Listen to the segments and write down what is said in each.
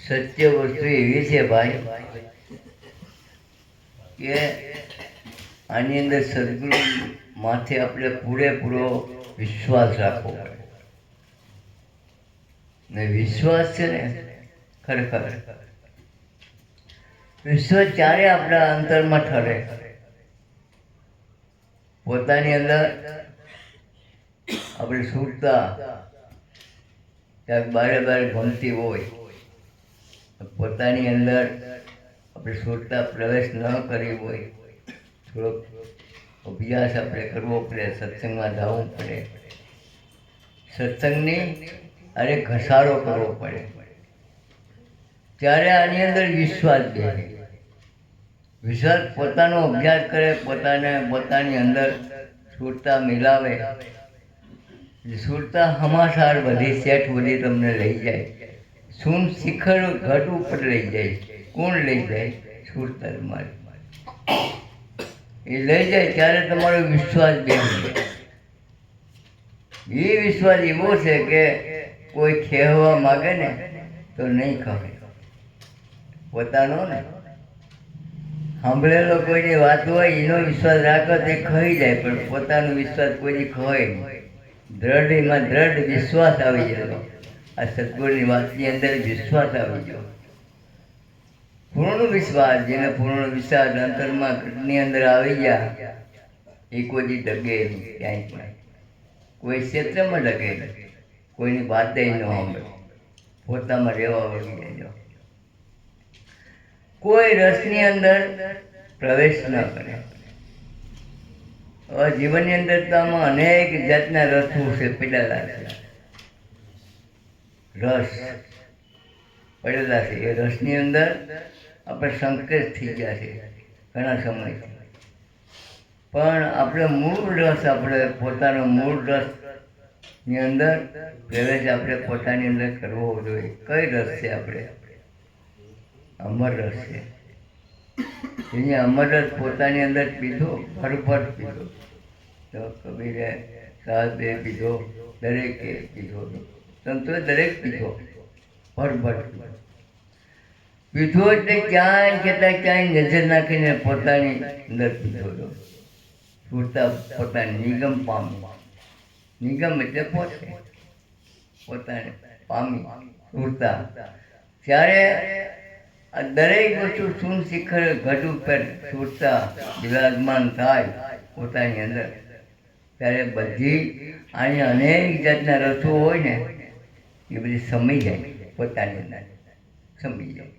સત્ય વસ્તુ એવી છે ભાઈ કે આની અંદર સદગુરુ માથે આપણે પૂરેપૂરો વિશ્વાસ રાખવો પડે ને વિશ્વાસ છે ને ખરેખર વિશ્વાસ ત્યારે આપણા અંતરમાં ઠરે પોતાની અંદર આપણે સુરતા ક્યાંક બારે બારે ગમતી હોય પોતાની અંદર આપણે સુરતા પ્રવેશ ન કરી હોય થોડોક અભ્યાસ આપણે કરવો પડે સત્સંગમાં જવું પડે સત્સંગની અરે ઘસારો કરવો પડે ત્યારે આની અંદર વિશ્વાસ બેસે વિશ્વાસ પોતાનો અભ્યાસ કરે પોતાની અંદર સુરતા મિલાવે સુરતા હમાસાર બધી સેઠ બધી તમને લઈ જાય શું શિખર ઘટ ઉપર લઈ જાય કોણ લઈ જાય સુરતા તમારી એ લઈ જાય ત્યારે તમારો વિશ્વાસ બેસી જાય એ વિશ્વાસ એવો છે કે કોઈ કહેવા માગે ને તો નહીં કહે પોતાનો ને સાંભળેલો કોઈની વાત હોય એનો વિશ્વાસ રાખો તે કહી જાય પણ પોતાનો વિશ્વાસ કોઈની કહે નહીં દ્રઢ વિશ્વાસ આવી ગયો આ સદગુરુની વાતની અંદર વિશ્વાસ આવી ગયો પૂર્ણ વિશ્વાસ જેને પૂર્ણ વિશ્વાસ અંતરની અંદર આવી ગયા એ કોઈ ડગે નહીં ક્યાંય પણ કોઈ ક્ષેત્રમાં ડગે નહીં કોઈની વાત ન સાંભળે પોતામાં રહેવા વળી જાય કોઈ રસની અંદર પ્રવેશ ન કરે હવે જીવનની અંદર તો આમાં અનેક જાતના રસો છે પડેલા છે રસ પડેલા છે એ રસની અંદર આપણે સંકેત થઈ ગયા છે ઘણા સમયથી પણ આપણે મૂળ રસ આપણે પોતાનો મૂળ રસની અંદર પ્રવેશ આપણે પોતાની અંદર કરવો જોઈએ કઈ રસ છે આપણે અમર રસ છે જેને અમર રસ પોતાની અંદર પીધો ભરભર પીધો તો કબીરે સાહેબે પીધો દરેકે પીધો સંતોએ દરેક પીધો ભરભર પીધો એટલે ક્યાંય નજર નાખીને પોતાની અંદર પીધો સુરતા પોતાની નિગમ પામી નિગમ એટલે પોતાને પામી સુરતા ત્યારે આ દરેક વસ્તુ શું શિખર ઘટ ઉપર સુરતા બિરાજમાન થાય પોતાની અંદર ત્યારે બધી આની અનેક જાતના રસો હોય ને એ બધી સમી જાય પોતાની અંદર સમી જાય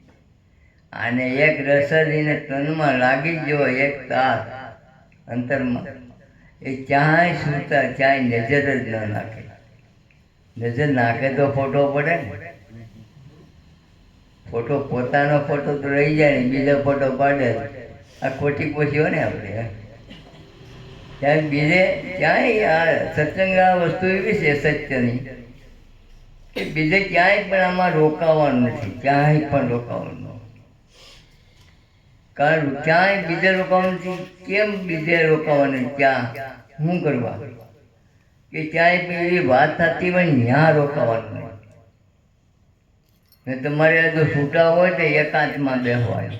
આને એક રસ જ એને તનમાં લાગી ગયો એક તાર અંતરમાં એ ક્યાંય સુરતા ક્યાંય નજર જ ન નાખે નજર નાખે તો ફોટો પડે ને ફોટો પોતાનો ફોટો તો રહી જાય ને બીજો ફોટો પાડે આ ખોટી પોછી હોય ને આપણે ત્યાં બીજે ક્યાંય આ સત્સંગ આ વસ્તુ એવી છે સત્યની કે બીજે ક્યાંય પણ આમાં રોકાવાનું નથી ક્યાંય પણ રોકાવાનું કારણ ક્યાંય બીજે રોકાવાનું નથી કેમ બીજે રોકાવાનું ક્યાં શું કરવા કે ક્યાંય પણ એવી વાત થતી હોય ત્યાં રોકાવાનું નહીં ને તમારે જો છૂટા હોય તો એકાંતમાં બેસવાય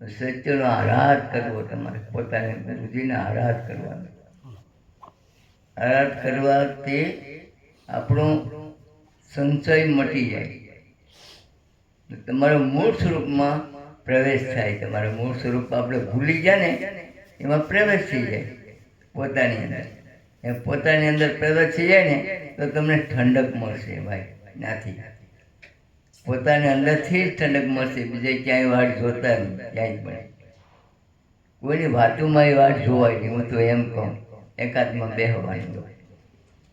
સત્યનો આરાધ કરવો તમારે પોતાને બુદ્ધિને આરાધ કરવાનો આરાધ કરવાથી આપણો સંશય મટી જાય તમારા મૂળ સ્વરૂપમાં પ્રવેશ થાય તમારું મૂળ સ્વરૂપ આપણે ભૂલી જાય ને એમાં પ્રવેશ થઈ જાય પોતાની અંદર એ પોતાની અંદર પ્રવેશ થઈ જાય ને તો તમને ઠંડક મળશે ભાઈ નથી પોતાની અંદરથી જ ઠંડક મળશે બીજે ક્યાંય વાટ જોતા નહીં ક્યાંય પણ કોઈની વાતોમાં એ વાટ જોવાય નહીં હું તો એમ કહું એકાદમાં બેસવાનું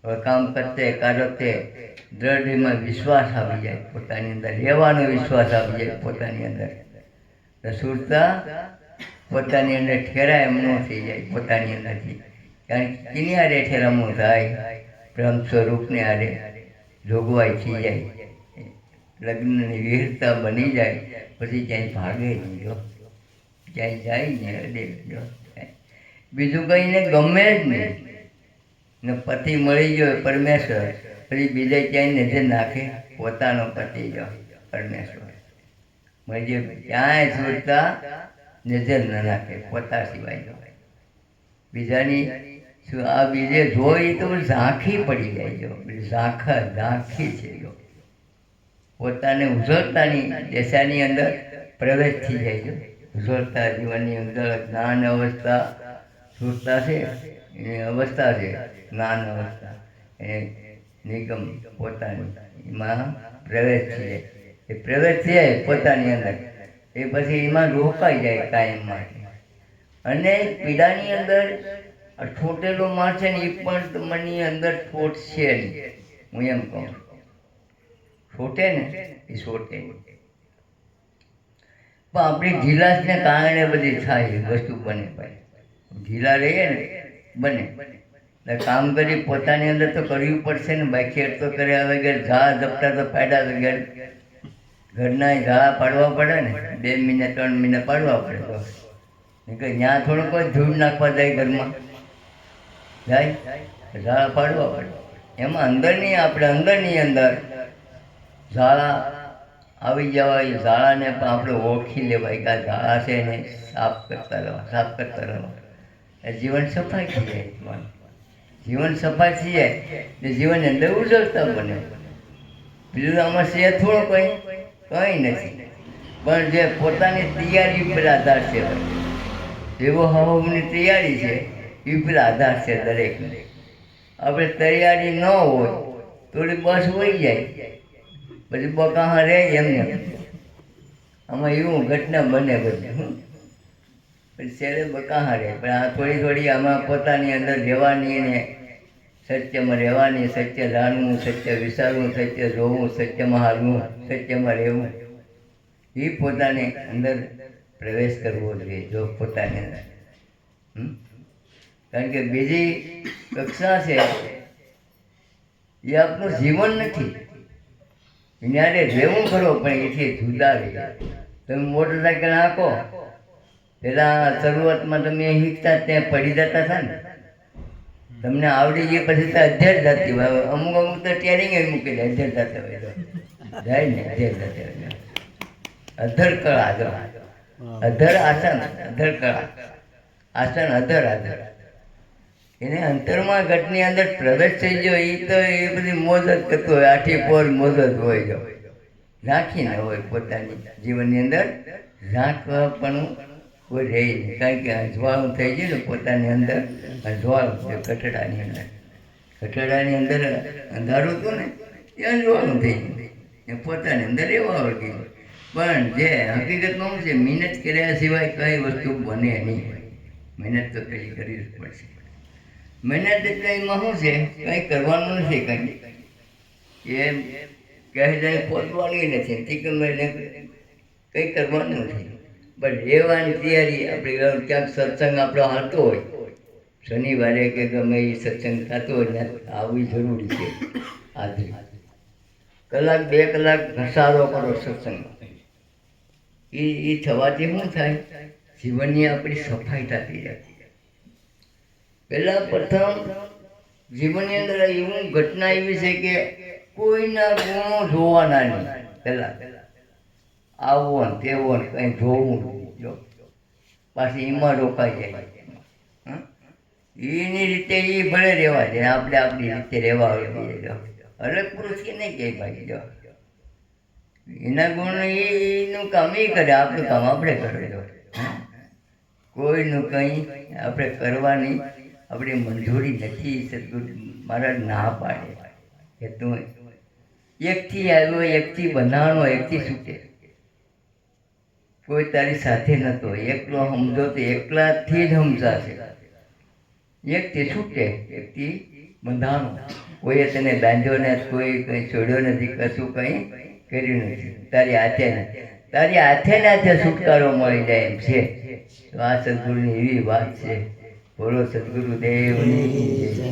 હવે કામ કરતે કારતે દ્રઢમાં વિશ્વાસ આવી જાય પોતાની અંદર રહેવાનો વિશ્વાસ આવી જાય પોતાની અંદર સુરતા પોતાની અંદર ઠેરાય એમ ન થઈ જાય પોતાની અંદરથી કારણ કે કિની આરે ઠેરામું થાય બ્રહ્મ સ્વરૂપને આરે જોગવાઈ થઈ જાય લગ્નની વિહરતા બની જાય પછી ક્યાંય ભાગે નહીં જો ક્યાંય જાય ને અડે જો બીજું કંઈને ગમે જ નહીં ને પતિ મળી ગયો પરમેશ્વર પછી બીજે ક્યાંય નજર નાખે પોતાનો પતિ જો પરમેશ્વર મજે ક્યાંય છૂટતા નજર ન નાખે પોતા સિવાય જો બીજાની શું આ બીજે જોઈ તો ઝાંખી પડી જાય જો ઝાંખી છે જો પોતાને ઉજળતાની દશાની અંદર પ્રવેશ થઈ જાય છે ઉજળતા જીવનની અંદર જ્ઞાન અવસ્થા સુરતા છે એ અવસ્થા છે જ્ઞાન અવસ્થા એ નિગમ પોતાની એમાં પ્રવેશ થઈ જાય એ પ્રવેશ થઈ જાય પોતાની અંદર એ પછી એમાં રોકાઈ જાય કાયમ માટે અને પીડાની અંદર ઠોટેલો માર છે ને એ પણ તમારી અંદર ઠોટ છે નહીં હું એમ કહું છોટે ને એ છોટે પણ આપણી ઢીલાસને કારણે બધી થાય વસ્તુ બને ભાઈ ઢીલા રહીએ ને બને એટલે કામ કરી પોતાની અંદર તો કરવું પડશે ને ભાઈ ખેડ તો કર્યા વગર ઝાડા ધપટા તો પાડ્યા વગર ઘરના ઝાડા પાડવા પડે ને 2 મહિને 3 મહિને પાડવા પડે તો કે ત્યાં થોડું કોઈ ધૂળ નાખવા જાય ઘરમાં જાય ઝાડા પાડવા પડે એમાં અંદરની આપણે અંદરની અંદર ઝાડા આવી જવાય ઝાડાને પણ આપણે ઓળખી લેવાય કે આ ઝાડા છે એને સાફ કરતા રહેવા એ જીવન સફાઈ થઈ જાય જીવન સફાઈ થઈ જાય એટલે જીવનની અંદર ઉજળતા બને બીજું આમાં છે થોડું કંઈ નથી પણ જે પોતાની તૈયારી ઉપર આધાર છે જેવો હવાની તૈયારી છે એ ઉપર આધાર છે દરેકને આપણે તૈયારી ન હોય થોડી બસ વહી જાય પછી બકાહા રહે એમને આમાં એવું ઘટના બને બધી પછી શેરે બકાહા રહે પણ આ થોડી આમાં પોતાની અંદર રહેવાની ને સત્યમાં રહેવાની સત્ય જાણવું સત્ય વિચારવું સત્ય જોવું સત્યમાં હાલવું સત્યમાં રહેવું એ પોતાની અંદર પ્રવેશ કરવો જોઈએ જો પોતાની અંદર કારણ કે બીજી કક્ષા છે એ આપણું જીવન નથી એને રહેવું ખરો પણ એથી જુદા રહી તમે મોટરસાઇકલ હાંકો પહેલાં શરૂઆતમાં તમે શીખતા ત્યાં પડી જતા હતા ને તમને આવડી ગઈ પછી તો અધેર જતી હોય અમુક તો ટેરિંગ મૂકી દે અધેર જતા હોય તો જાય ને અધેર જતા હોય અધર કળા જો અધર આસન અધર કળા આસન અધર એને અંતરમાં ઘટની અંદર પ્રવેશ થઈ ગયો એ તો એ બધી મોજ જ કરતો હોય આઠી પોર મોજ જ હોય જો ઝાંખી ન હોય પોતાની જીવનની અંદર ઝાંખપણું કોઈ રહે નહીં કારણ કે અજવાળું થઈ ગયું ને પોતાની અંદર અજવાળું છે કઠડાની અંદર અંધારું હતું ને એ અજવાળું થઈ ગયું એ પોતાની અંદર એવા વળગી પણ જે હકીકતમાં શું છે મહેનત કર્યા સિવાય કઈ વસ્તુ બને નહીં મહેનત તો પેલી કરવી જ પડશે મહેનત એટલે એમાં શું છે કંઈ કરવાનું નથી કંઈ એમ કહે જાય પહોંચવાની નથી ટીકમને કંઈ કરવાનું નથી બટ રહેવાની તૈયારી આપણે ક્યાંક સત્સંગ આપણો હાલતો હોય શનિવારે કે ગમે એ સત્સંગ થતો હોય ને આવવી જરૂરી છે હાજરી કલાક 2 કલાક ઘસારો કરો સત્સંગ એ થવાથી શું થાય જીવનની આપણી સફાઈ થતી જાય પહેલાં પ્રથમ જીવનની અંદર એવું ઘટના એવી છે કે કોઈના ગુણો જોવાના નહીં પહેલાં આવો ને તેવો ને કંઈ જોવું જો પાછી એમાં રોકાઈ જાય એની રીતે એ ભલે રહેવા જાય આપણે આપણી રીતે રહેવા દઈએ જો અલગ પુરુષ કે નહીં કહે ભાઈ જો એના ગુણ એનું કામ એ કરે આપણું કામ આપણે કરે જો કોઈનું કંઈ આપણે કરવાની આપણી મંજૂરી નથી સદગુરુ મહારાજ ના પાડે કે તું એકથી આવ્યો એકથી બંધાણો એકથી છૂટે કોઈ તારી સાથે નહોતો એકલો સમજો તો એકલાથી જ સમજાશે એકથી છૂટે એકથી બંધાણો કોઈએ તને બાંધ્યો ને કોઈ કંઈ છોડ્યો નથી કશું કંઈ કર્યું નથી તારી હાથે છુટકારો મળી જાય એમ છે તો આ સદગુરુની એવી વાત છે બોલો સદગુરુદેવની જય.